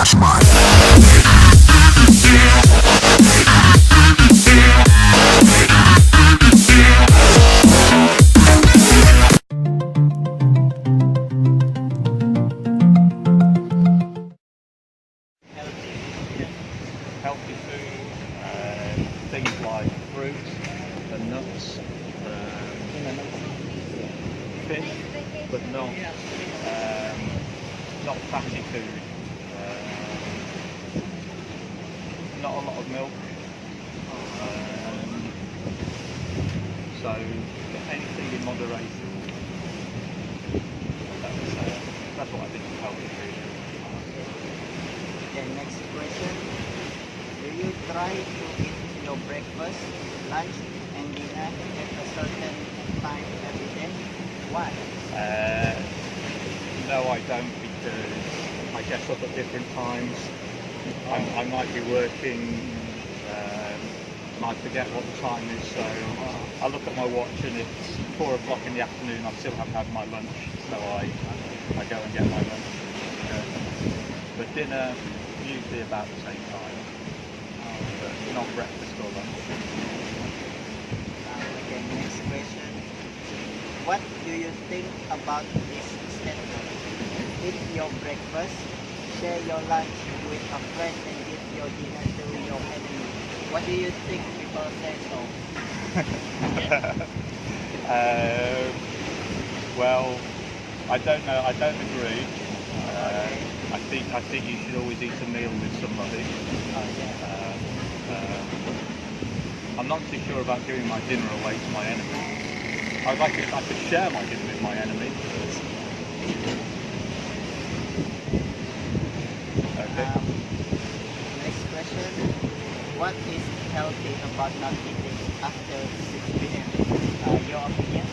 Cashman. Healthy food, things like fruit and nuts, fish, but not fatty food, not a lot of milk, so anything in moderation. That's what I think is healthy food. Okay, next question. Do you try to eat your breakfast, lunch, and dinner at a certain time every day? Why? No, I don't, because I get up at different times. I might be working, and I forget what the time is, so I look at my watch and it's 4 o'clock in the afternoon. I still haven't had my lunch, so I go and get my lunch. But dinner, usually about the same time, but not breakfast or lunch. Okay, next question. What do you think about this statement? Eat your breakfast, share your lunch with a friend, and give your dinner to your enemy. What do you think people say so? Well, I don't know. I don't agree. I think you should always eat a meal with somebody. I'm not too sure about giving my dinner away to my enemy. I'd like if I could share my dinner with my enemy. Okay. Next question. What is healthy about not eating after 6 p.m.? Your opinion?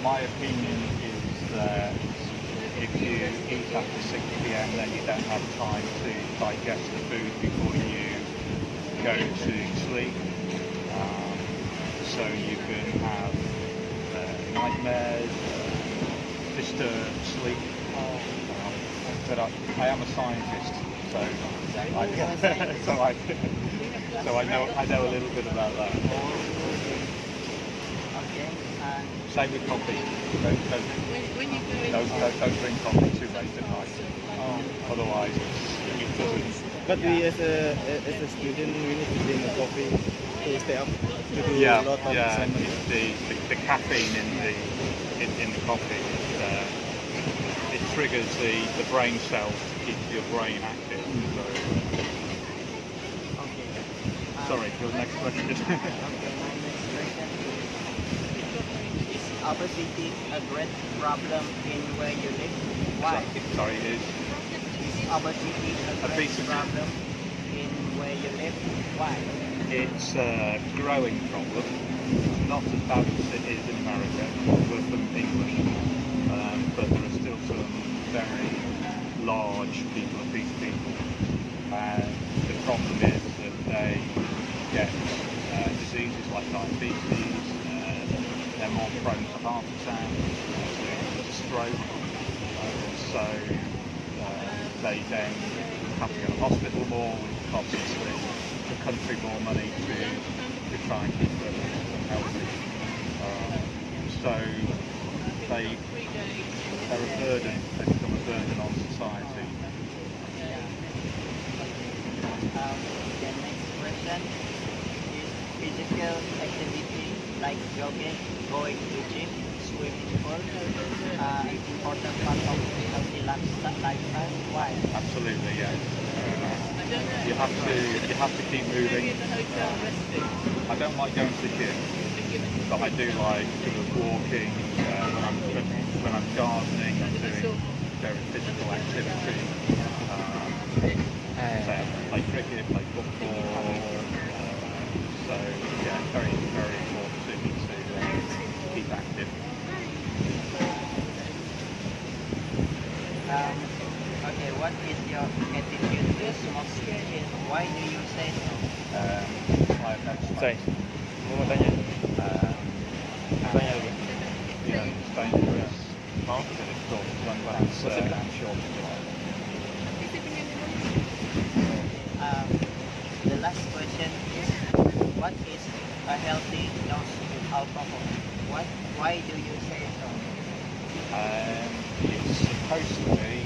My opinion is that if you eat after 6 p.m. then you don't have time to digest the food before you go to sleep. So you can have nightmares, disturbed sleep. But I am a scientist, so I know a little bit about that. Okay. Same with coffee. Don't drink coffee too late at night. Otherwise, it doesn't. But we as a student, we need to drink a coffee to stay up to do a lot of assignments. It's the caffeine in the coffee. It triggers the brain cells to keep your brain active. So. Okay. Sorry, your next question. Okay, my next question. Is obesity a great problem in where you live? Why? Sorry, is Obesity a great Obesity. problem in where you live? Why? it's a growing problem. Not as bad as it is in America. We're from English, but there are still some very large obese people, and the problem is that they get diseases like diabetes. They're more prone to heart attack, to stroke. So they then have to go to hospital more, which costs the country more money to try and keep them healthy. So they're a burden. They become a burden on society. The next question is physical activity like jogging, going to gym, swimming pool, important part of healthy lifestyle. Why? Absolutely, yeah. You have to keep moving. I don't like going to the gym, but I do like sort of walking. When I'm gardening, I'm doing very physical activity. Play cricket, play football. So yeah, very very important to me to keep active. Okay, what is your attitude to smoking? Why do you say so? I have no Say, space. mau tanya? Tanya lagi. Yeah, it's dangerous. And it's caused lung cancer and short of life. question is, what is a healthy dose of alcohol? Why do you say so? It's supposed to be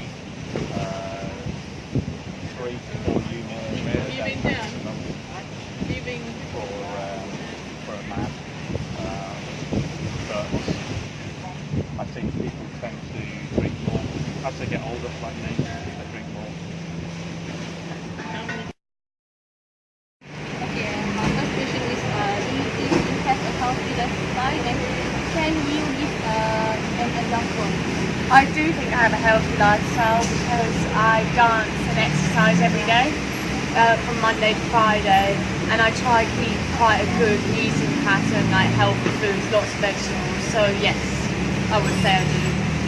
3 to 4 units per day maximum for a man. But I think people tend to drink more as they get older, like me. They drink more. Okay, my first question is, do you think you have a healthy lifestyle, and can you give an example? I do think I have a healthy lifestyle because I dance and exercise every day, from Monday to Friday, and I try to keep quite a good eating pattern, like healthy foods, lots of vegetables. So yes, I would say I do.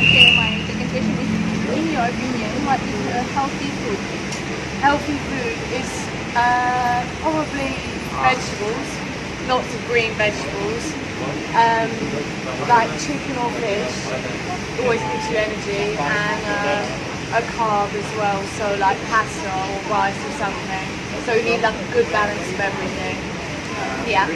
Okay, my second question is, in your opinion, what is a healthy food? Healthy food is probably vegetables, lots of green vegetables, like chicken or fish, always gives you energy, and a carb as well, so like pasta or rice or something. So you need like a good balance of everything. Yeah. Do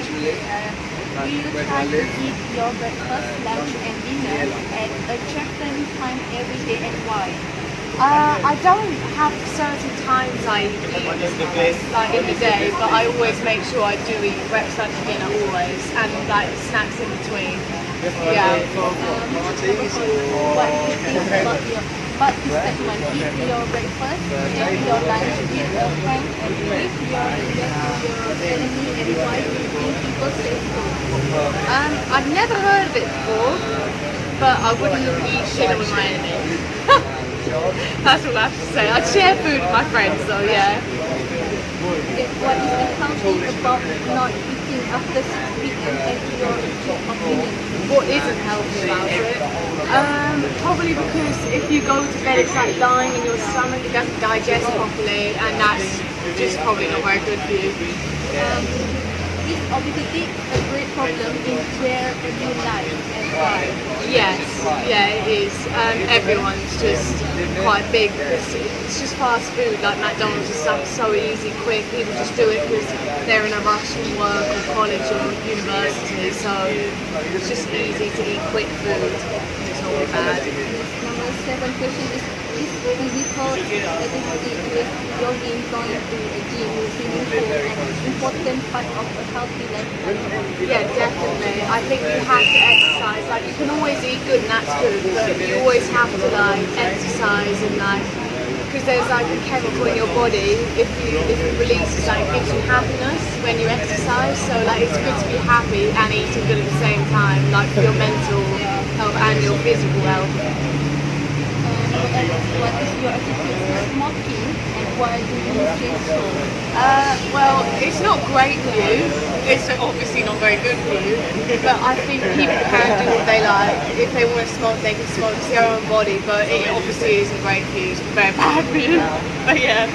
you try to eat your breakfast, lunch, and dinner at a certain time every day, and why? I don't have certain times I eat like in the day, but I always make sure I do eat breakfast, lunch, and dinner always, and like snacks in between. Yeah. What do you think about but the statement, eat your breakfast, have your lunch with a friend, and leave your dinner to your enemy, and why do you think people say so? I've never heard of it before, but I wouldn't eat dinner with my enemy. That's all I have to say. I'd share food with my friends, so yeah. What is unhealthy about not eating after 6 p.m. and your opinion? What isn't healthy about it? Probably because if you go to bed, it's like lying in your stomach, it doesn't digest properly, and that's just probably not very good for you. Is obesity a great problem in where you live and why? Yes, yeah, it is. Everyone's just quite big. It's just fast food, like McDonald's and stuff, so easy, quick. People just do it because they're in a rush from work or college or university, so it's just easy to eat quick food. It's not really bad. Number 7 question is physical activity with jogging, going to a gym, swimming pool, an important part of a healthy lifestyle? Yeah, definitely. I think you have to exercise. Like, you can always eat good and that's good, but you always have to like exercise and like, because there's like a chemical in your body if it releases, like, gives you happiness when you exercise. So like, it's good to be happy and eating good at the same time, like for your mental health and your physical health. What is your attitude to smoking, and why do you say so? Well, it's not great for you. It's obviously not very good for you. But I think people can do what they like. If they want to smoke, they can smoke. It's their own body. But it obviously isn't great for you. It's very bad for you. But yeah.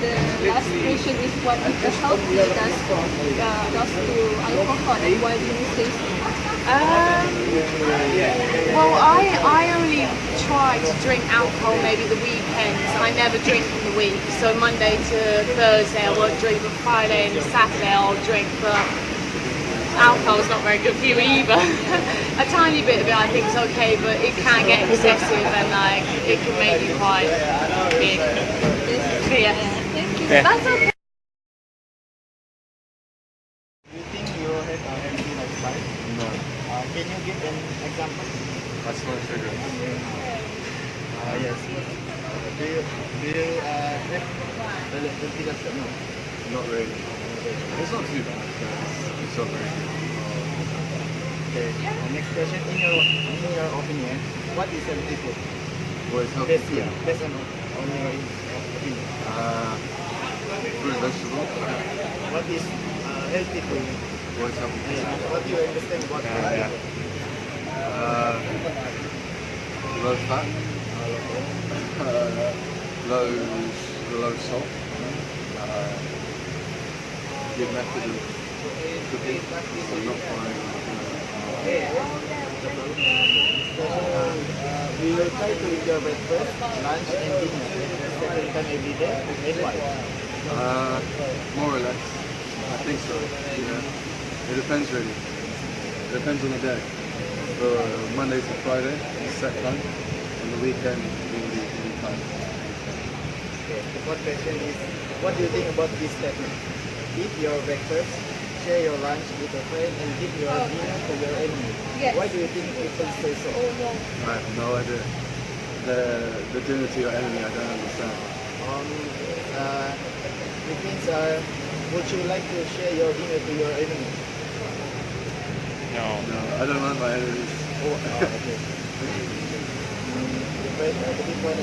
The last question is, what is the healthy does to alcohol, and why do you say so? Well, I only try to drink alcohol maybe the weekends. I never drink in the week. So Monday to Thursday I won't drink, but Friday and Saturday I'll drink. But alcohol is not very good for you either. A tiny bit of it I think is okay, but it can get excessive and like it can make you quite big. But yeah. Thank you. That's okay. Do you think you have a healthy lifestyle? No, Can you give an example? that's not sugar. Yes. Do you have a healthy lifestyle? No. Not really. It's not too bad. But it's not very good. Okay. Next question. In your opinion, what is healthy food? Well, it's healthy food. Based on your opinion. Fruit, vegetables. What is healthy food? Well, it's healthy food. What do you understand about healthy food? Low fat. Low salt. Good method of cooking. So not frying. We will try to eat your breakfast, lunch, and dinner at a certain time every day. And why? More or less. I think so. Yeah. It depends really. It depends on the day. So Monday to Friday, set time. On the weekend, any time. Okay, the fourth question is, what do you think about this statement? Eat your breakfast, share your lunch with a friend, and give your dinner to your enemy. Yes. Why do you think people say so? Oh no. I have no idea. The dinner to your enemy, I don't understand. It means, would you like to share your dinner to your enemy? No. No, I don't like my enemies. Okay. The big one,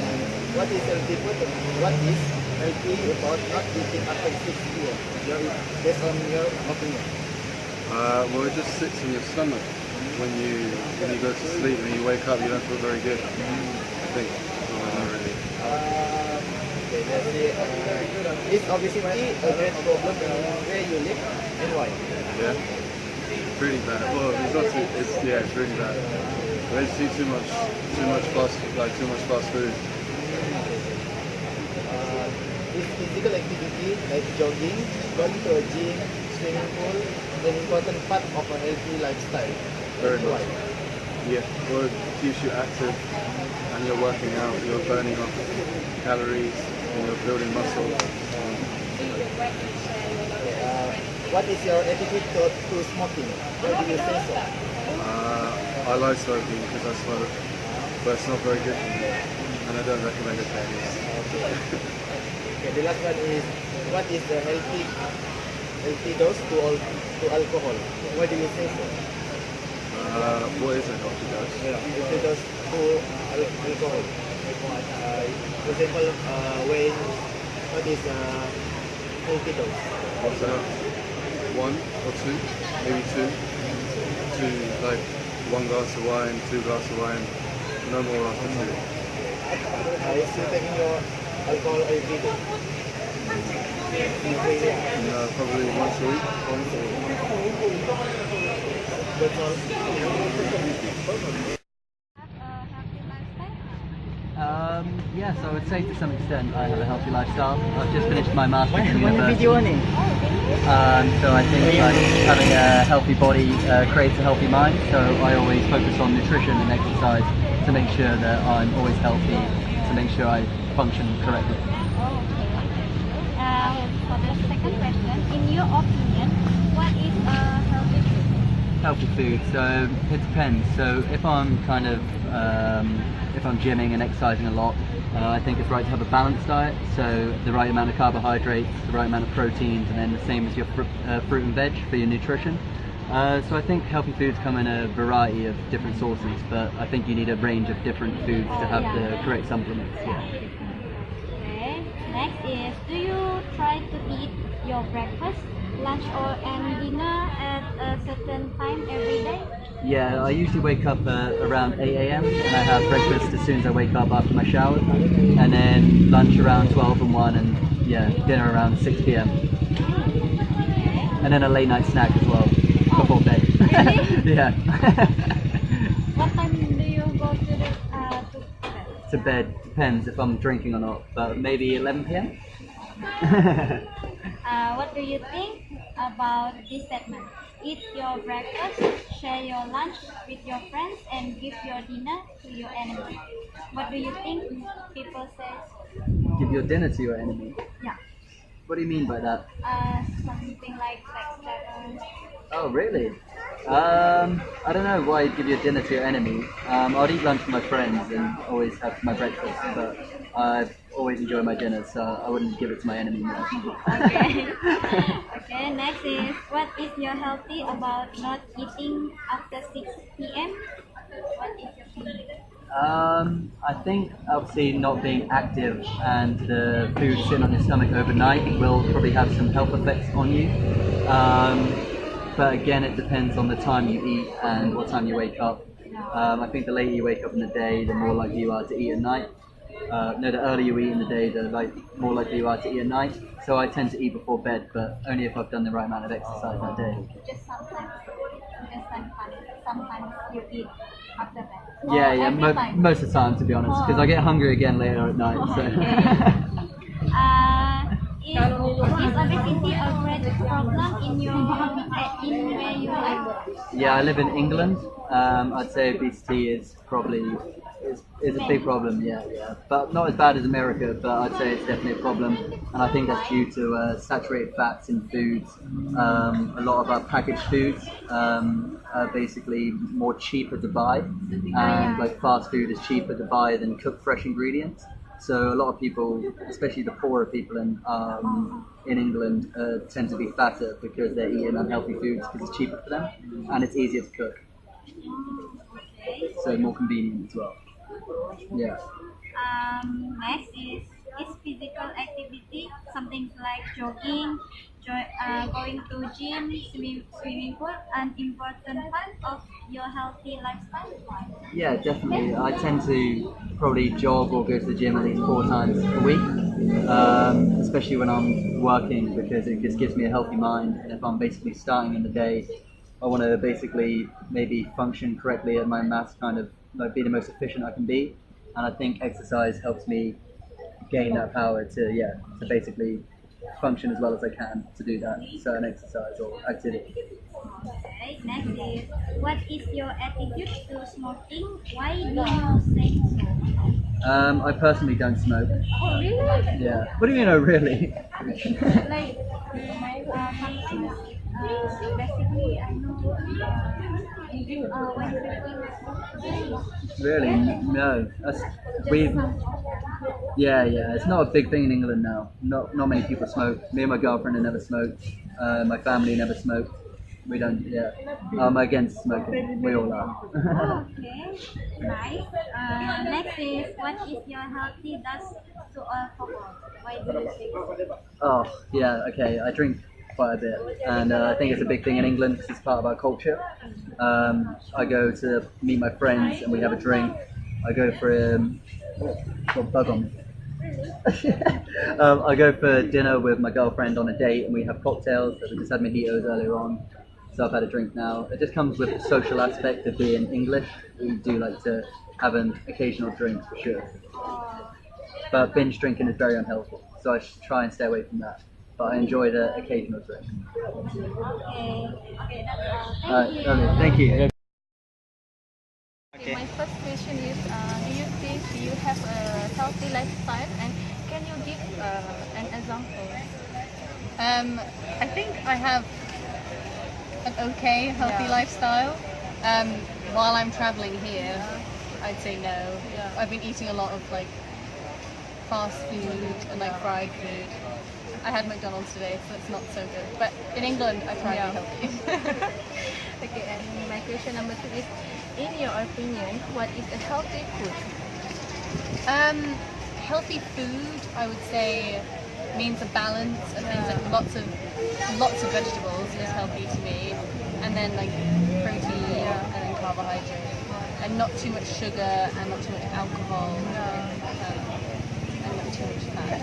what is healthy food? What is healthy about not eating after 6 p.m.? Based on your opinion. Well, it just sits in your stomach. When you go to sleep and you wake up, you don't feel very good. I think. Not really. Okay, let's see. Is obesity a great problem where you live and why? Yeah. Pretty bad. Well, it's not too, it's really bad. I just eat too much fast food. Is physical activity like jogging, going to a gym, swimming pool, an important part of a healthy lifestyle? Very Why? much. Yeah. Well, it keeps you active and you're working out, you're burning off calories and you're building muscle. What is your attitude to smoking? Why do you say so? I like smoking because I smoke, but it's not very good for me and I don't recommend it to anyone. Okay, the last one is, what is the healthy dose to alcohol? Why do you say so? What is a healthy dose? Healthy dose to alcohol. For example, what is healthy dose? What's that? 1 or 2, maybe 2. Like 1 glass of wine, 2 glasses of wine, no more after 2. Is you taking your alcohol every day? Probably once a week. That's all. Yes, I would say to some extent I have a healthy lifestyle. I've just finished my master's in university. So I think like having a healthy body creates a healthy mind. So I always focus on nutrition and exercise to make sure that I'm always healthy, to make sure I function correctly. For the second question, in your opinion, what is a healthy food? Healthy food, so it depends. So if I'm kind of if I'm gymming and exercising a lot, I think it's right to have a balanced diet, so the right amount of carbohydrates, the right amount of proteins, and then the same as your fruit and veg for your nutrition. So I think healthy foods come in a variety of different sources, but I think you need a range of different foods to have the correct supplements. Yeah. Okay. Next is, do you try to eat your breakfast, lunch and dinner at a certain time every day? Yeah, I usually wake up around 8 a.m. and I have breakfast as soon as I wake up after my shower, and then lunch around 12 and 1, and yeah, dinner around 6 p.m. And then a late night snack as well before bed. Really? Yeah. What time do you go to bed? To bed depends if I'm drinking or not, but maybe 11 p.m. What do you think about this statement? Eat your breakfast, share your lunch with your friends, and give your dinner to your enemy. What do you think people say? Give your dinner to your enemy. Yeah. What do you mean by that? Something like backstabbers. Oh, really? I don't know why you'd give your dinner to your enemy. I'd eat lunch with my friends and always have my breakfast, but I always enjoy my dinner, so I wouldn't give it to my enemy. No. Okay. Okay, next is, what is your healthy about not eating after 6 p.m.? What is your opinion? I think obviously not being active and the food sitting on your stomach overnight will probably have some health effects on you. But again, it depends on the time you eat and what time you wake up. I think the later you wake up in the day, the more likely you are to eat at night. The earlier you eat in the day, the more likely you are to eat at night. So I tend to eat before bed, but only if I've done the right amount of exercise that day. Just sometimes you eat after bed. Yeah, Every time? most of the time, to be honest, because I get hungry again later at night. So. Okay. is obesity a great problem in where you live? Yeah, I live in England. I'd say obesity is probably is a big problem. Yeah, but not as bad as America. But I'd say it's definitely a problem, and I think that's due to saturated fats in foods. A lot of our packaged foods are basically more cheaper to buy, and like fast food is cheaper to buy than cooked fresh ingredients. So a lot of people, especially the poorer people in England, tend to be fatter because they're eating unhealthy foods because it's cheaper for them and it's easier to cook. So more convenient as well. Yeah. Next is physical activity, something like jogging, going to gym, swimming pool, an important part of your healthy lifestyle? Yeah, definitely. I tend to probably jog or go to the gym at least 4 times a week, especially when I'm working because it just gives me a healthy mind. And if I'm basically starting in the day, I want to basically maybe function correctly at my maths, kind of like be the most efficient I can be. And I think exercise helps me gain that power to basically function as well as I can to do that certain exercise or activity. Okay, next is, what is your attitude to smoking? Why do you say so? I personally don't smoke. Oh, really? Yeah. What do you mean, oh really? Like, sometimes, basically, I know when people Really? No. Yeah. It's not a big thing in England now. Not many people smoke. Me and my girlfriend have never smoked. My family never smoked. We don't. Yeah. I'm against smoking. We all are. Okay, nice. Next is, what is your healthy dose to alcohol? Why do you say so? Oh yeah. Okay. I drink quite a bit, and I think it's a big thing in England because it's part of our culture. I go to meet my friends and we have a drink. I go for got a bug on me. I go for dinner with my girlfriend on a date and we have cocktails. So we just had mojitos earlier on, so I've had a drink now. It just comes with the social aspect of being English. We do like to have an occasional drink for sure, but binge drinking is very unhealthy, so I should try and stay away from that. But I enjoy the occasional drink. Okay, that's all. Thank you. Thank you. Okay. My first question is, do you think you have a healthy lifestyle, and can you give an example? I think I have an okay healthy lifestyle. While I'm traveling here, I'd say no. I've been eating a lot of like fast food and like fried food. I had McDonald's today, so it's not so good. But in England, I try to be healthy. Okay, and my question number 2 is, in your opinion, what is a healthy food? Healthy food, I would say, means a balance of things like lots of vegetables is healthy to me, and then like protein and then carbohydrate, and not too much sugar and not too much alcohol, and not too much fat.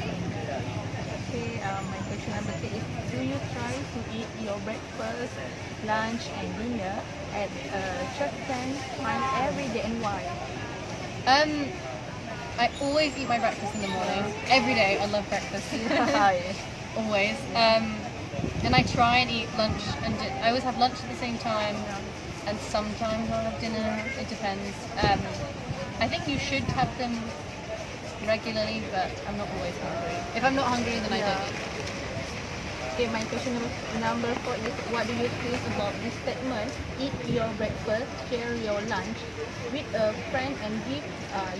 Okay, my question number 3 is, do you try to eat your breakfast, lunch and dinner at a certain time every day, and why? I always eat my breakfast in the morning. Every day, I love breakfast. Always. And I try and eat lunch, and I always have lunch at the same time, and sometimes I'll have dinner. It depends. I think you should have them regularly, but I'm not always hungry. If I'm not hungry, then I don't eat. Okay, my question number 4 is, what do you think about this statement? Eat your breakfast, share your lunch with a friend, and give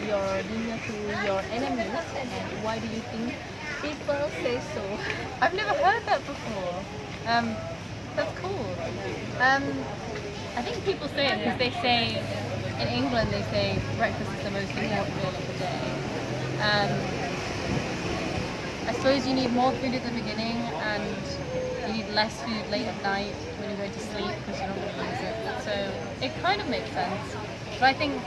your dinner to your enemies. And why do you think people say so? I've never heard that before. That's cool. I think people say it because they say, in England, they say breakfast is the most important meal of the day. I suppose you need more food at the beginning and you need less food late at night when you go to sleep because you're not going to use it. So it kind of makes sense. But I think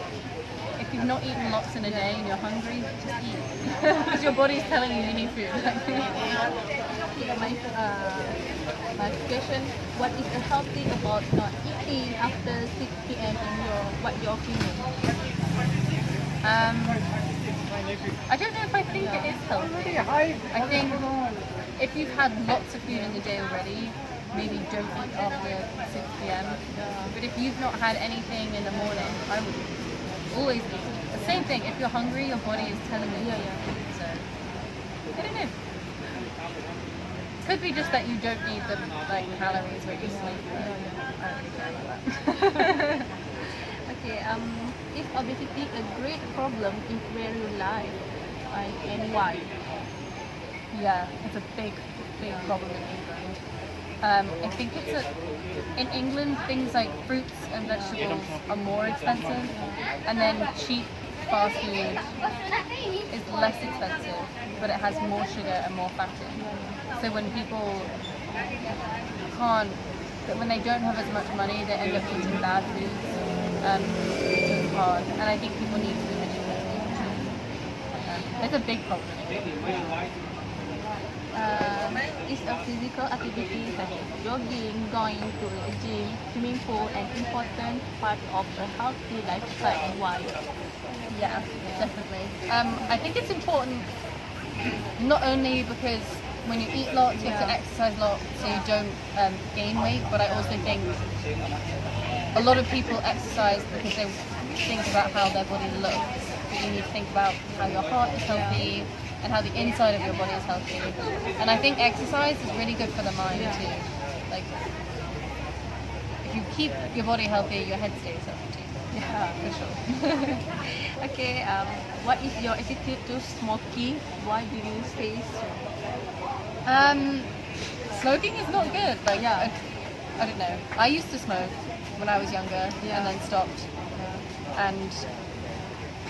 if you've not eaten lots in a day and you're hungry, just eat. Because your body's telling you need food. My question, what is healthy about not eating after 6 p.m. in your opinion? I don't know if I think it is healthy. I think if you've had lots of food in the day already, maybe don't eat after 6 p.m. But if you've not had anything in the morning, I would always eat. The same thing, if you're hungry, your body is telling you to eat. So, I don't know. Could be just that you don't need the calories when you sleep. I don't really care about that. Okay, is obesity a great problem in where you live? And why? Yeah, it's a big problem in England. I think in England things like fruits and vegetables are more expensive, and then cheap fast food is less expensive, but it has more sugar and more fat in. So when they don't have as much money, they end up eating bad foods. It's hard, and I think people need to be educated. It's a big problem. Is a physical activity such as jogging, going to a gym, swimming pool an important part of a healthy lifestyle, and why? Yeah, definitely. I think it's important not only because when you eat lots, you have to exercise lots so you don't gain weight, but I also think a lot of people exercise because they think about how their body looks, but you need to think about how your heart is healthy and how the inside of your body is healthy. And I think exercise is really good for the mind too. Like, if you keep your body healthy, your head stays healthy too. Yeah, For sure. Okay, what is your attitude to smoking? Why do you say so? Smoking is not good. Like, I don't know. I used to smoke when I was younger and then stopped. And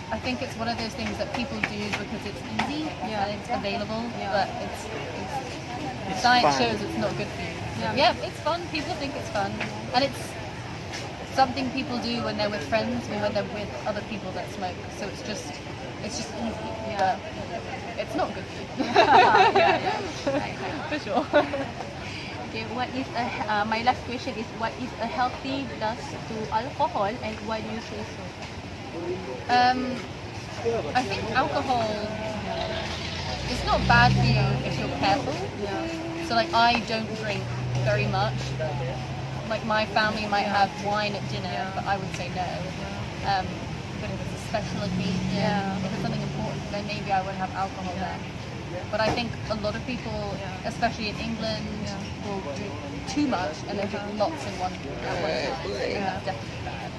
I think it's one of those things that people do because it's easy and it's available, but it's science shows it's not good for you. Yeah, it's fun. People think it's fun, and it's something people do when they're with friends or when they're with other people that smoke. So it's just easy, but it's not good for you. For sure. Okay, what is my last question is, what is a healthy dose to alcohol, and why do you say so? I think alcohol is not bad for you if you're careful. So like, I don't drink very much. Like, my family might have wine at dinner, but I would say no. But if it's a special occasion, if it's something important, then maybe I would have alcohol then. But I think a lot of people, especially in England, will drink too much and then drink lots in one go. I think that's definitely bad.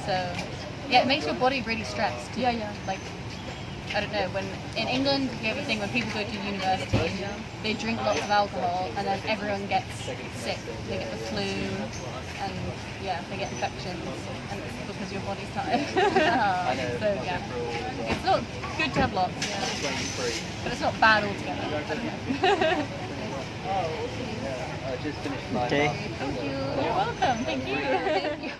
So yeah, it makes your body really stressed. Like, I don't know, when in England you have a thing when people go to university, they drink lots of alcohol and then everyone gets sick. They get the flu and they get infections, and it's because your body's tired. So yeah, it's not good to have lots, but it's not bad altogether. I don't know. I just finished my Okay. Thank you. You're welcome. Thank you.